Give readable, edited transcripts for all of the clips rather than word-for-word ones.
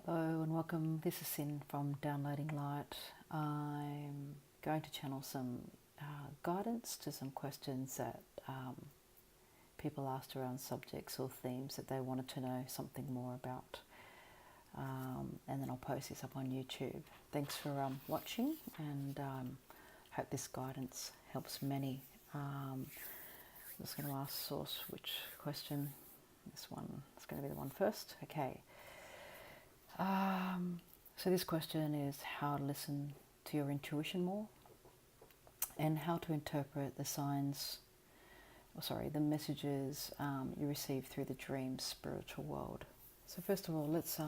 Hello and welcome. This is Sin from Downloading Light. I'm going to channel some guidance to some questions that people asked around subjects or themes that they wanted to know something more about. And then I'll post this up on YouTube. Thanks for watching, and hope this guidance helps many. I'm just going to ask Source which question. This one is going to be the one first. Okay. So this question is how to listen to your intuition more and how to interpret the signs, the messages you receive through the dream spiritual world. So first of all, let's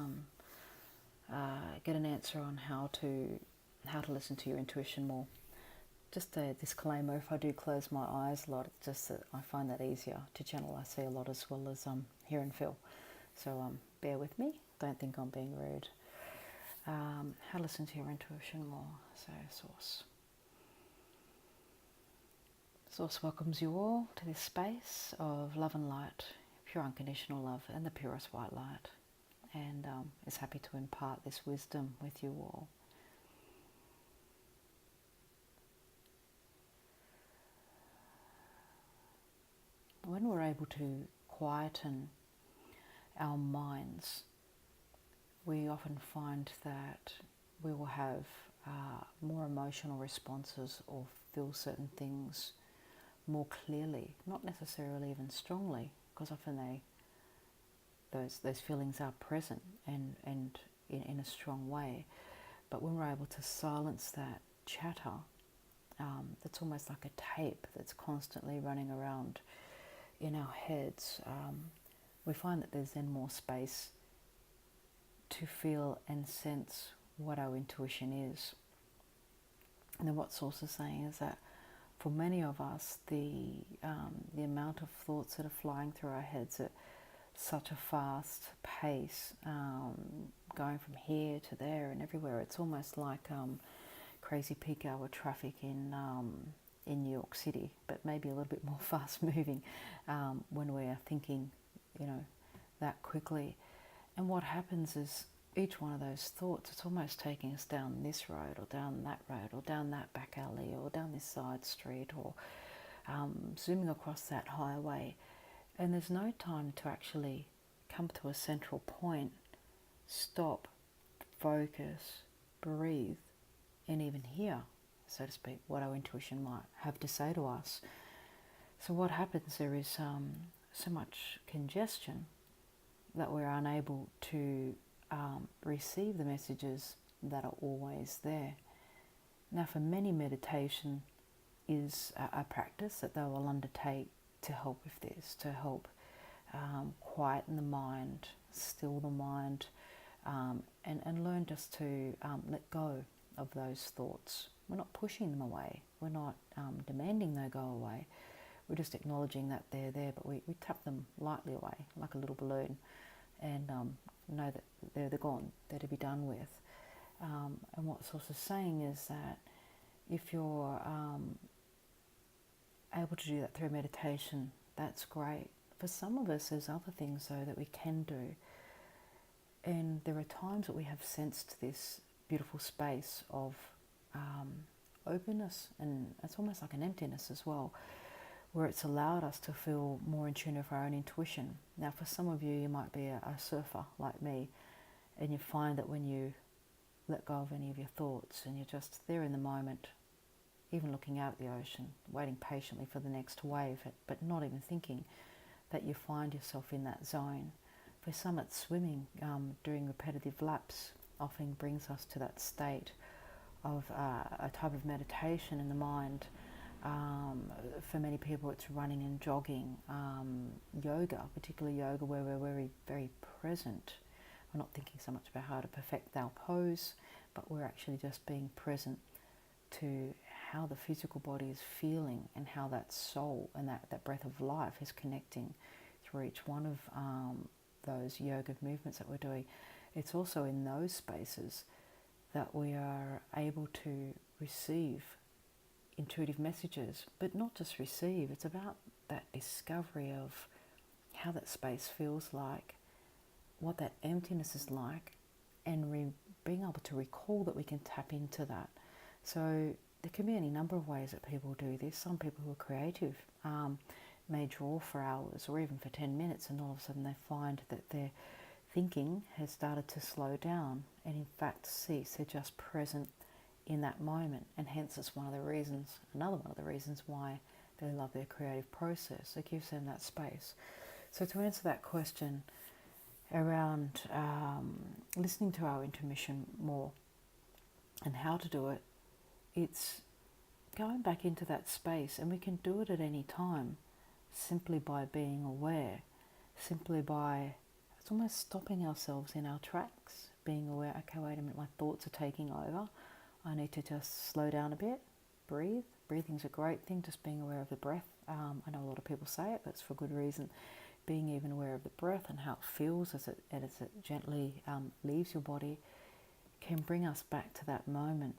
get an answer on how to listen to your intuition more. Just a disclaimer, if I do close my eyes a lot, it's just that I find that easier to channel. I see a lot as well as hear and feel. So bear with me. Don't think I'm being rude. How to listen to your intuition more. So Source welcomes you all to this space of love and light, pure unconditional love and the purest white light, and is happy to impart this wisdom with you all. When we're able to quieten our minds, we often find that we will have more emotional responses or feel certain things more clearly, not necessarily even strongly, because often those feelings are present and in a strong way. But when we're able to silence that chatter, that's almost like a tape that's constantly running around in our heads, we find that there's then more space to feel and sense what our intuition is. And then what Source is saying is that for many of us, the amount of thoughts that are flying through our heads at such a fast pace, going from here to there and everywhere, it's almost like crazy peak hour traffic in New York City, but maybe a little bit more fast moving when we are thinking, that quickly. And what happens is each one of those thoughts, it's almost taking us down this road or down that road or down that back alley or down this side street or zooming across that highway. And there's no time to actually come to a central point, stop, focus, breathe, and even hear, so to speak, what our intuition might have to say to us. So what happens, there is so much congestion that we're unable to receive the messages that are always there. Now, for many, meditation is a practice that they will undertake to help with this, to help quieten the mind, still the mind, and learn just to let go of those thoughts. We're not pushing them away. We're not demanding they go away. We're just acknowledging that they're there, but we tap them lightly away, like a little balloon, and know that they're gone, they're to be done with. And what Source is saying is that if you're able to do that through meditation, that's great. For some of us, there's other things, though, that we can do. And there are times that we have sensed this beautiful space of openness, and it's almost like an emptiness as well, where it's allowed us to feel more in tune with our own intuition. Now, for some of you, you might be a surfer like me, and you find that when you let go of any of your thoughts and you're just there in the moment, even looking out at the ocean, waiting patiently for the next wave, but not even thinking, that you find yourself in that zone. For some, it's swimming, doing repetitive laps often brings us to that state of a type of meditation in the mind. For many people, it's running and jogging, yoga, particularly yoga, where we're very, very present. We're not thinking so much about how to perfect our pose, but we're actually just being present to how the physical body is feeling and how that soul and that breath of life is connecting through each one of those yoga movements that we're doing. It's also in those spaces that we are able to receive intuitive messages, but not just receive. It's about that discovery of how that space feels like, what that emptiness is like, and being able to recall that we can tap into that. So there can be any number of ways that people do this. Some people who are creative may draw for hours or even for 10 minutes, and all of a sudden they find that their thinking has started to slow down and in fact cease. They're just present in that moment, and hence it's another one of the reasons why they love their creative process. It gives them that space. So to answer that question around listening to our intuition more and how to do it, it's going back into that space, and we can do it at any time simply by being aware, simply by, it's almost stopping ourselves in our tracks, being aware, okay, wait a minute, my thoughts are taking over. I need to just slow down a bit, breathe. Breathing's a great thing, just being aware of the breath. I know a lot of people say it, but it's for good reason. Being even aware of the breath and how it feels as it gently leaves your body can bring us back to that moment.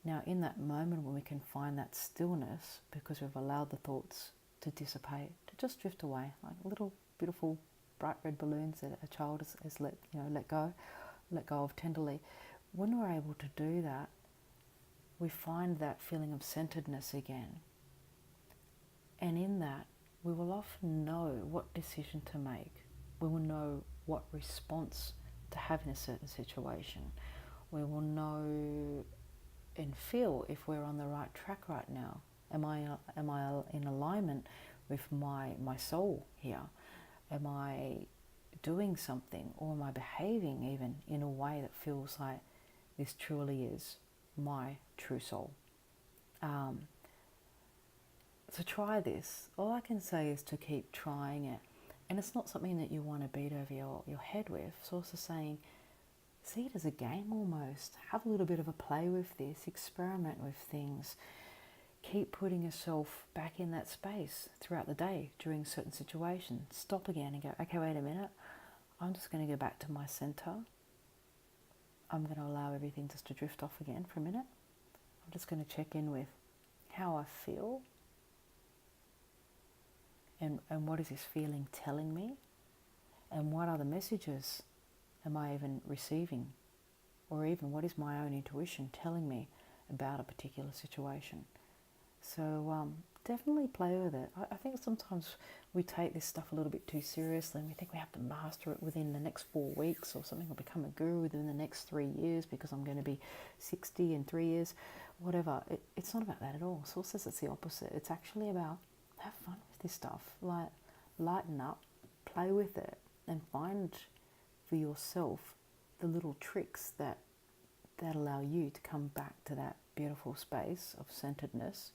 Now, in that moment when we can find that stillness, because we've allowed the thoughts to dissipate, to just drift away, like little beautiful bright red balloons that a child has let go of tenderly. When we're able to do that, we find that feeling of centeredness again. And in that, we will often know what decision to make. We will know what response to have in a certain situation. We will know and feel if we're on the right track right now. Am I in alignment with my soul here? Am I doing something, or am I behaving even in a way that feels like this truly is my true soul? So try this. All I can say is to keep trying it. And it's not something that you want to beat over your head with. It's also saying, see it as a game almost. Have a little bit of a play with this. Experiment with things. Keep putting yourself back in that space throughout the day during certain situations. Stop again and go, okay, wait a minute. I'm just going to go back to my center. I'm going to allow everything just to drift off again for a minute. I'm just going to check in with how I feel. And what is this feeling telling me? And what other messages am I even receiving? Or even what is my own intuition telling me about a particular situation? So definitely play with it. I think sometimes we take this stuff a little bit too seriously, and we think we have to master it within the next 4 weeks or something, or become a guru within the next 3 years because I'm going to be 60 in 3 years, whatever. It's not about that at all. Source says it's the opposite. It's actually about have fun with this stuff. Like, lighten up, play with it, and find for yourself the little tricks that allow you to come back to that beautiful space of centeredness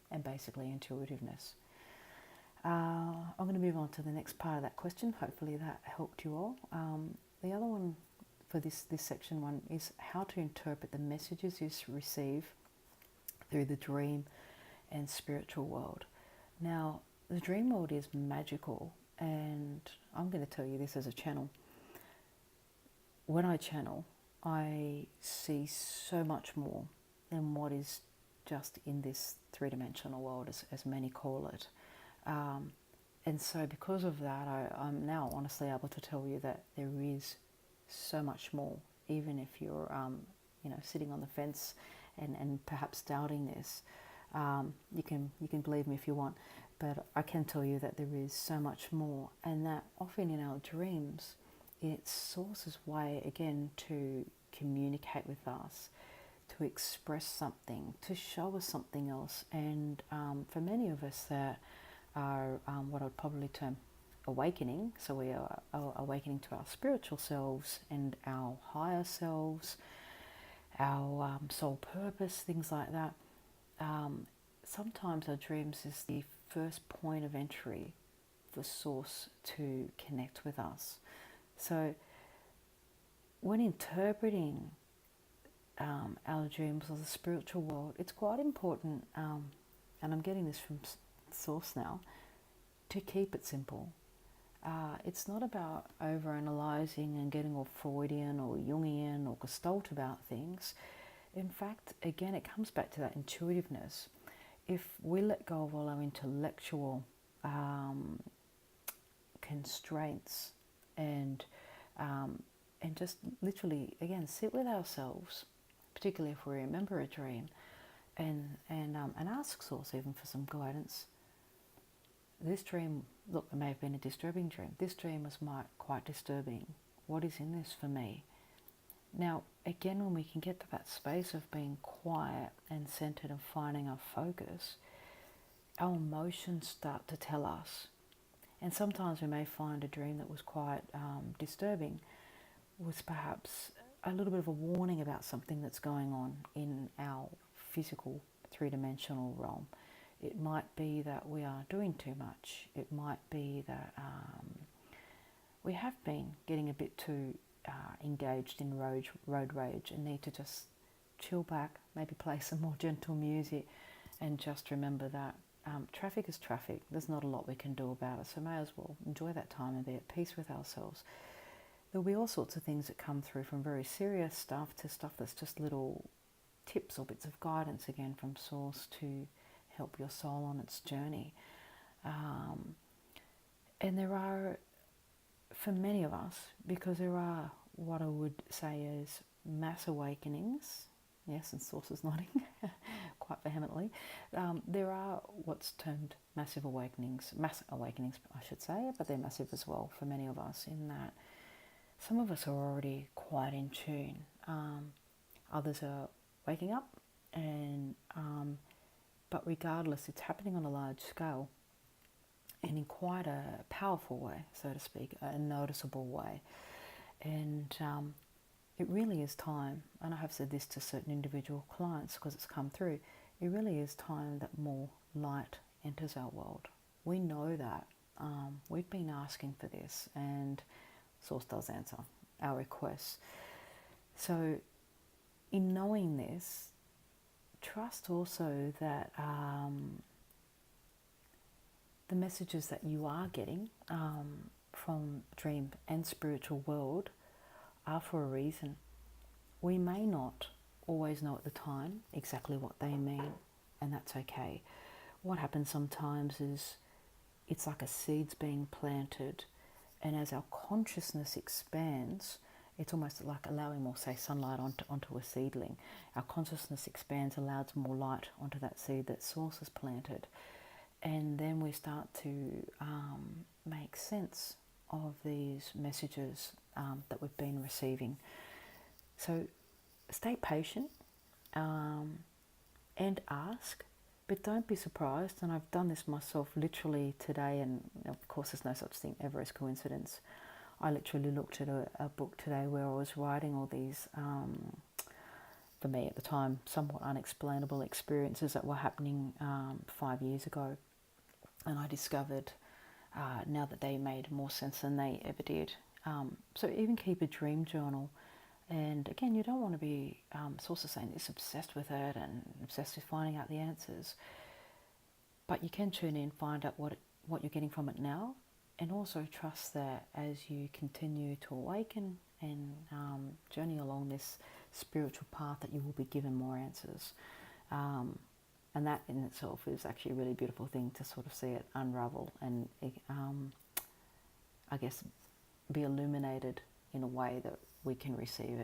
and basically intuitiveness. I'm going to move on to the next part of that question. Hopefully that helped you all. The other one for this section one is how to interpret the messages you receive through the dream and spiritual world. Now, the dream world is magical, and I'm going to tell you this as a channel. When I channel, I see so much more than what is just in this three-dimensional world, as many call it. And so because of that, I'm now honestly able to tell you that there is so much more, even if you're sitting on the fence and perhaps doubting this. You can believe me if you want, but I can tell you that there is so much more, and that often in our dreams, it's Source's way again to communicate with us, to express something, to show us something else. And for many of us that are what I'd probably term awakening, so we are awakening to our spiritual selves and our higher selves, our soul purpose, things like that. Sometimes our dreams is the first point of entry for Source to connect with us. So when interpreting our dreams or the spiritual world, it's quite important, and I'm getting this from Source now, to keep it simple. It's not about overanalyzing and getting all Freudian or Jungian or Gestalt about things. In fact, again, it comes back to that intuitiveness. If we let go of all our intellectual constraints and and just literally, again, sit with ourselves, particularly if we remember a dream, and ask Source even for some guidance. This dream, look, it may have been a disturbing dream. This dream was quite disturbing. What is in this for me? Now, again, when we can get to that space of being quiet and centered and finding our focus, our emotions start to tell us. And sometimes we may find a dream that was quite disturbing was perhaps a little bit of a warning about something that's going on in our physical three-dimensional realm. It might be that we are doing too much. It might be that we have been getting a bit too engaged in road rage and need to just chill back, maybe play some more gentle music, and just remember that traffic is traffic. There's not a lot we can do about it, so may as well enjoy that time and be at peace with ourselves. There'll be all sorts of things that come through, from very serious stuff to stuff that's just little tips or bits of guidance, again, from Source to help your soul on its journey. And there are, for many of us, because there are what I would say is mass awakenings, yes, and Source is nodding quite vehemently, there are what's termed mass awakenings, I should say, but they're massive as well for many of us, in that some of us are already quite in tune. Others are waking up, and but regardless, it's happening on a large scale and in quite a powerful way, so to speak, a noticeable way. And it really is time, and I have said this to certain individual clients because it's come through, it really is time that more light enters our world. We know that. We've been asking for this, and Source does answer our requests. So in knowing this, trust also that the messages that you are getting from dream and spiritual world are for a reason. We may not always know at the time exactly what they mean, and that's okay. What happens sometimes is it's like a seed's being planted, and as our consciousness expands, it's almost like allowing more, say, sunlight onto a seedling. Our consciousness expands, allows more light onto that seed that Source has planted. And then we start to make sense of these messages that we've been receiving. So stay patient and ask, but don't be surprised. And I've done this myself literally today, and of course there's no such thing ever as coincidence. I literally looked at a book today where I was writing all these, for me at the time, somewhat unexplainable experiences that were happening 5 years ago. And I discovered now that they made more sense than they ever did. So even keep a dream journal. And again, you don't want to be, Source is saying, it's obsessed with it and obsessed with finding out the answers. But you can tune in, find out what you're getting from it now, and also trust that as you continue to awaken and journey along this spiritual path, that you will be given more answers. And that in itself is actually a really beautiful thing, to sort of see it unravel and I guess be illuminated in a way that we can receive it.